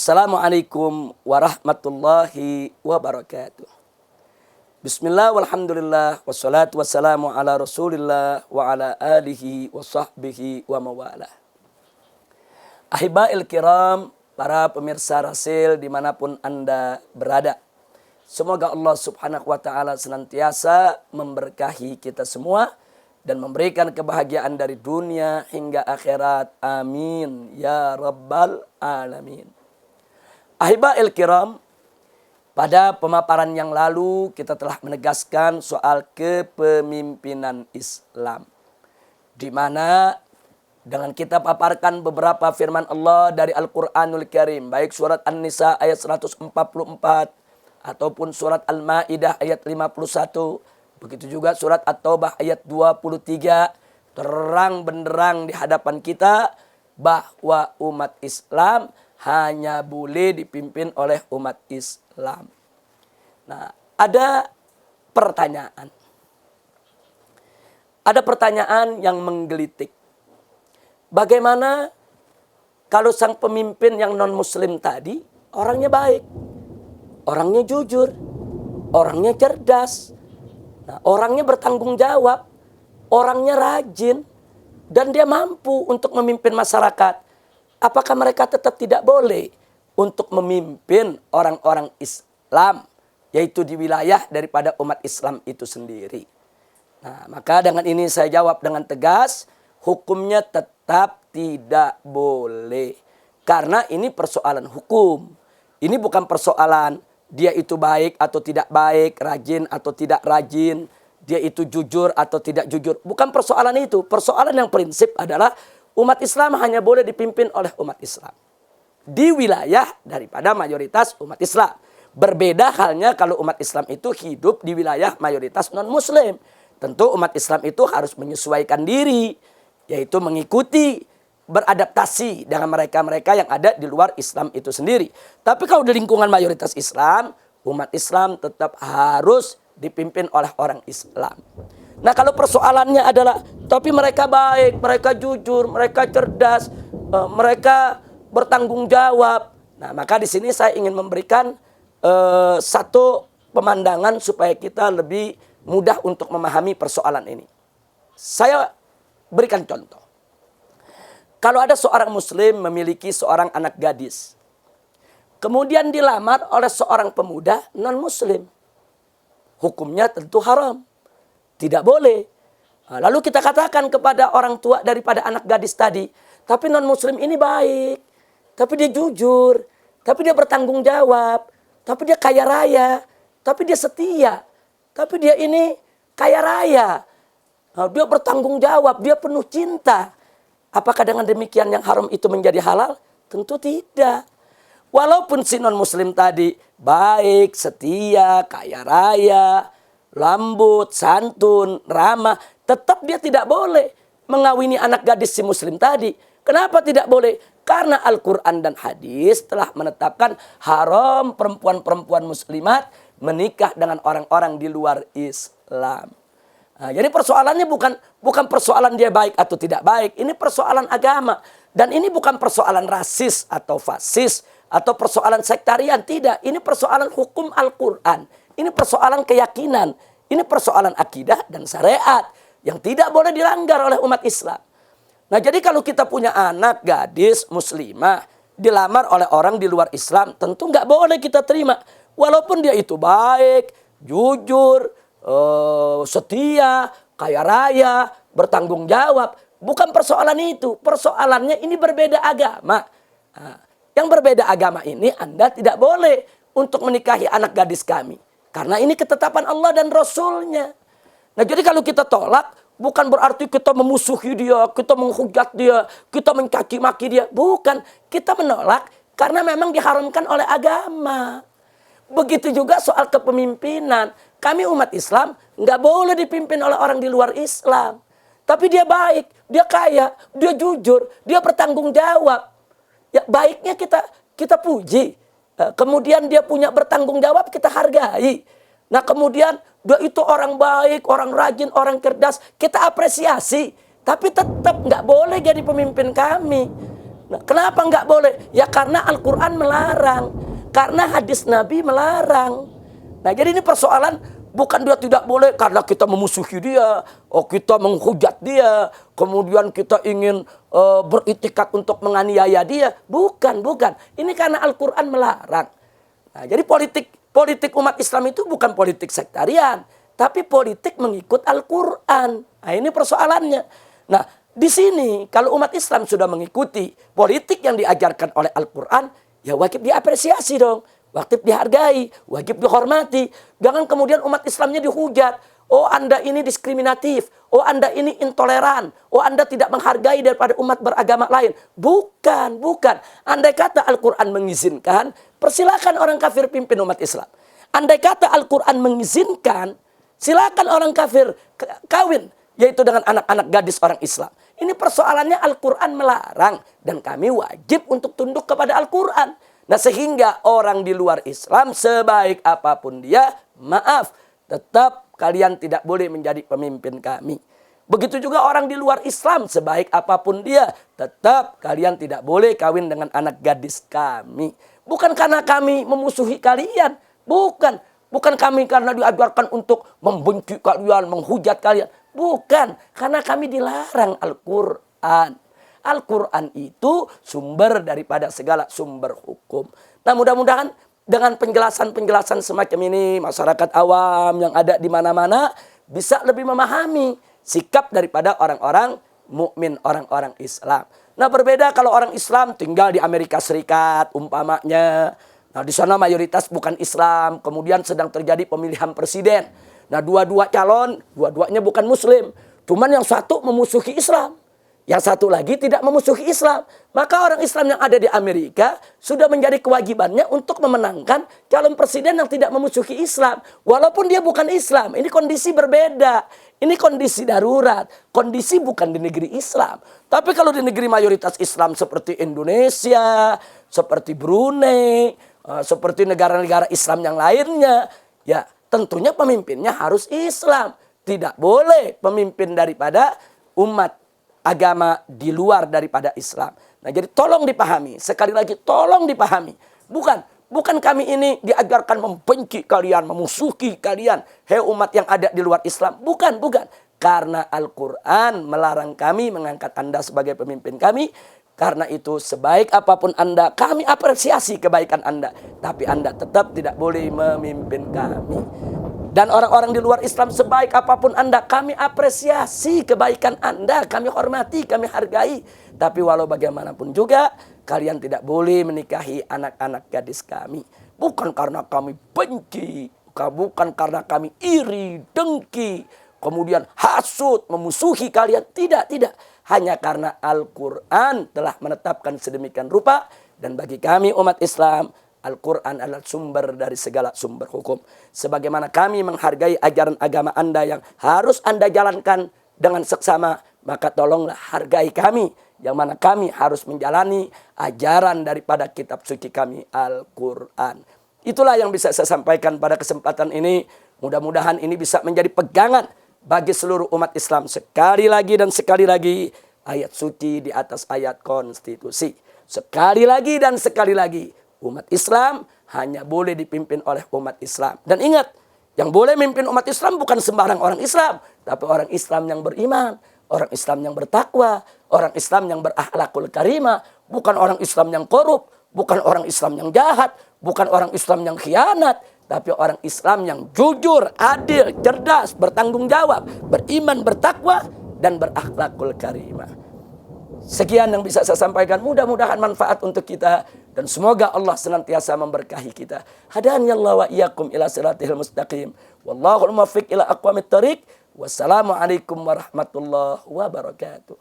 Assalamualaikum warahmatullahi wabarakatuh. Bismillah walhamdulillah wassalatu wassalamu ala rasulillah wa ala alihi wa sahbihi wa mawala. Ahibail kiram, para pemirsa Rasil dimanapun Anda berada. Semoga Allah subhanahu wa ta'ala senantiasa memberkahi kita semua dan memberikan kebahagiaan dari dunia hingga akhirat. Amin ya rabbal alamin. Ahibail kiram, pada pemaparan yang lalu kita telah menegaskan soal kepemimpinan Islam, di mana dengan kita paparkan beberapa firman Allah dari Al-Quranul Karim, baik surat An-Nisa ayat 144 ataupun surat Al-Ma'idah ayat 51, begitu juga surat At-Taubah ayat 23, terang benderang di hadapan kita bahwa umat Islam hanya boleh dipimpin oleh umat Islam. Nah, ada pertanyaan. Ada pertanyaan yang menggelitik. Bagaimana kalau sang pemimpin yang non-muslim tadi orangnya baik, orangnya jujur, orangnya cerdas, nah, orangnya bertanggung jawab, orangnya rajin, dan dia mampu untuk memimpin masyarakat. Apakah mereka tetap tidak boleh untuk memimpin orang-orang Islam, yaitu di wilayah daripada umat Islam itu sendiri? Nah, maka dengan ini saya jawab dengan tegas, hukumnya tetap tidak boleh. Karena ini persoalan hukum. Ini bukan persoalan dia itu baik atau tidak baik, rajin atau tidak rajin, dia itu jujur atau tidak jujur. Bukan persoalan itu. Persoalan yang prinsip adalah umat Islam hanya boleh dipimpin oleh umat Islam di wilayah daripada mayoritas umat Islam. Berbeda halnya kalau umat Islam itu hidup di wilayah mayoritas non-muslim. Tentu umat Islam itu harus menyesuaikan diri, yaitu mengikuti, beradaptasi dengan mereka-mereka yang ada di luar Islam itu sendiri. Tapi kalau di lingkungan mayoritas Islam, umat Islam tetap harus dipimpin oleh orang Islam. Nah, kalau persoalannya adalah tapi mereka baik, mereka jujur, mereka cerdas, mereka bertanggung jawab. Nah, maka di sini saya ingin memberikan satu pemandangan supaya kita lebih mudah untuk memahami persoalan ini. Saya berikan contoh. Kalau ada seorang muslim memiliki seorang anak gadis, kemudian dilamar oleh seorang pemuda non-muslim, hukumnya tentu haram. Tidak boleh. Lalu kita katakan kepada orang tua daripada anak gadis tadi, tapi non-muslim ini baik, tapi dia jujur, tapi dia bertanggung jawab, tapi dia kaya raya, tapi dia setia, tapi dia ini kaya raya, dia bertanggung jawab, dia penuh cinta. Apakah dengan demikian yang haram itu menjadi halal? Tentu tidak. Walaupun si non-muslim tadi baik, setia, kaya raya, lembut, santun, ramah, tetap dia tidak boleh mengawini anak gadis si muslim tadi. Kenapa tidak boleh? Karena Al-Quran dan hadis telah menetapkan haram perempuan-perempuan muslimat menikah dengan orang-orang di luar Islam. Nah, jadi persoalannya bukan persoalan dia baik atau tidak baik. Ini persoalan agama. Dan ini bukan persoalan rasis atau fasis atau persoalan sektarian. Tidak, ini persoalan hukum Al-Quran. Ini persoalan keyakinan, ini persoalan akidah dan syariat yang tidak boleh dilanggar oleh umat Islam. Nah, jadi kalau kita punya anak gadis muslimah dilamar oleh orang di luar Islam, tentu nggak boleh kita terima. Walaupun dia itu baik, jujur, setia, kaya raya, bertanggung jawab. Bukan persoalan itu. Persoalannya ini berbeda agama. Nah, yang berbeda agama ini Anda tidak boleh untuk menikahi anak gadis kami. Karena ini ketetapan Allah dan Rasulnya. Nah, jadi kalau kita tolak, bukan berarti kita memusuhi dia, kita menghujat dia, kita mencaci maki dia. Bukan, kita menolak karena memang diharamkan oleh agama. Begitu juga soal kepemimpinan. Kami umat Islam nggak boleh dipimpin oleh orang di luar Islam. Tapi dia baik, dia kaya, dia jujur, dia bertanggung jawab. Ya, baiknya kita puji. Kemudian dia punya bertanggung jawab, kita hargai. Nah, kemudian dia itu orang baik, orang rajin, orang cerdas, kita apresiasi. Tapi tetap nggak boleh jadi pemimpin kami. Nah, kenapa nggak boleh? Ya karena Al-Quran melarang. Karena hadis Nabi melarang. Nah, jadi ini persoalan bukan dia tidak boleh karena kita memusuhi dia, kita menghujat dia, kemudian kita ingin beritikat untuk menganiaya dia. Bukan. Ini karena Al-Quran melarang. Nah, jadi politik umat Islam itu bukan politik sektarian, tapi politik mengikut Al-Quran. Nah, ini persoalannya. Nah, di sini kalau umat Islam sudah mengikuti politik yang diajarkan oleh Al-Quran, ya wajib diapresiasi dong. Wajib dihargai, wajib dihormati. Jangan kemudian umat Islamnya dihujat. Oh, Anda ini diskriminatif. Oh, Anda ini intoleran. Oh, Anda tidak menghargai daripada umat beragama lain. Bukan. Andai kata Al-Quran mengizinkan, persilakan orang kafir pimpin umat Islam. Andai kata Al-Quran mengizinkan, silakan orang kafir kawin, yaitu dengan anak-anak gadis orang Islam. Ini persoalannya Al-Quran melarang. Dan kami wajib untuk tunduk kepada Al-Quran. Nah, sehingga orang di luar Islam sebaik apapun dia, maaf, tetap kalian tidak boleh menjadi pemimpin kami. Begitu juga orang di luar Islam sebaik apapun dia, tetap kalian tidak boleh kawin dengan anak gadis kami. Bukan karena kami memusuhi kalian, bukan kami karena diajarkan untuk membenci kalian, menghujat kalian. Bukan, karena kami dilarang Al-Quran. Al-Quran itu sumber daripada segala sumber hukum. Nah, mudah-mudahan dengan penjelasan-penjelasan semacam ini, masyarakat awam yang ada di mana-mana bisa lebih memahami sikap daripada orang-orang mukmin, orang-orang Islam. Nah, berbeda kalau orang Islam tinggal di Amerika Serikat umpamanya. Nah, di sana mayoritas bukan Islam, kemudian sedang terjadi pemilihan presiden. Nah, dua-dua calon, dua-duanya bukan Muslim. Cuman yang satu memusuhi Islam, yang satu lagi tidak memusuhi Islam. Maka orang Islam yang ada di Amerika sudah menjadi kewajibannya untuk memenangkan calon presiden yang tidak memusuhi Islam. Walaupun dia bukan Islam. Ini kondisi berbeda. Ini kondisi darurat. Kondisi bukan di negeri Islam. Tapi kalau di negeri mayoritas Islam seperti Indonesia, seperti Brunei, seperti negara-negara Islam yang lainnya, ya tentunya pemimpinnya harus Islam. Tidak boleh pemimpin daripada umat agama di luar daripada Islam. Nah, jadi tolong dipahami. Sekali lagi tolong dipahami. Bukan kami ini diajarkan membenci kalian, memusuhi kalian. Hei umat yang ada di luar Islam. Bukan. Karena Al-Quran melarang kami mengangkat Anda sebagai pemimpin kami. Karena itu sebaik apapun Anda, kami apresiasi kebaikan Anda. Tapi Anda tetap tidak boleh memimpin kami. Dan orang-orang di luar Islam sebaik apapun Anda, kami apresiasi kebaikan Anda, kami hormati, kami hargai. Tapi walau bagaimanapun juga, kalian tidak boleh menikahi anak-anak gadis kami. Bukan karena kami benci, bukan karena kami iri, dengki, kemudian hasut, memusuhi kalian. Tidak. Hanya karena Al-Quran telah menetapkan sedemikian rupa. Dan bagi kami umat Islam, Al-Quran adalah sumber dari segala sumber hukum. Sebagaimana kami menghargai ajaran agama Anda yang harus Anda jalankan dengan seksama, maka tolonglah hargai kami, yang mana kami harus menjalani ajaran daripada kitab suci kami, Al-Quran. Itulah yang bisa saya sampaikan pada kesempatan ini. Mudah-mudahan ini bisa menjadi pegangan bagi seluruh umat Islam. Sekali lagi dan sekali lagi, ayat suci di atas ayat konstitusi. Sekali lagi dan sekali lagi, umat Islam hanya boleh dipimpin oleh umat Islam. Dan ingat, yang boleh memimpin umat Islam bukan sembarang orang Islam, tapi orang Islam yang beriman, orang Islam yang bertakwa, orang Islam yang berakhlakul karimah, bukan orang Islam yang korup, bukan orang Islam yang jahat, bukan orang Islam yang khianat, tapi orang Islam yang jujur, adil, cerdas, bertanggung jawab, beriman, bertakwa, dan berakhlakul karimah. Sekian yang bisa saya sampaikan. Mudah-mudahan manfaat untuk kita. Dan semoga Allah senantiasa memberkahi kita. Hadaniyallahu wa iyyakum ila siratil mustaqim. Wallahul muwaffiq ila aqwamit thoriq. Wassalamualaikum warahmatullahi wabarakatuh.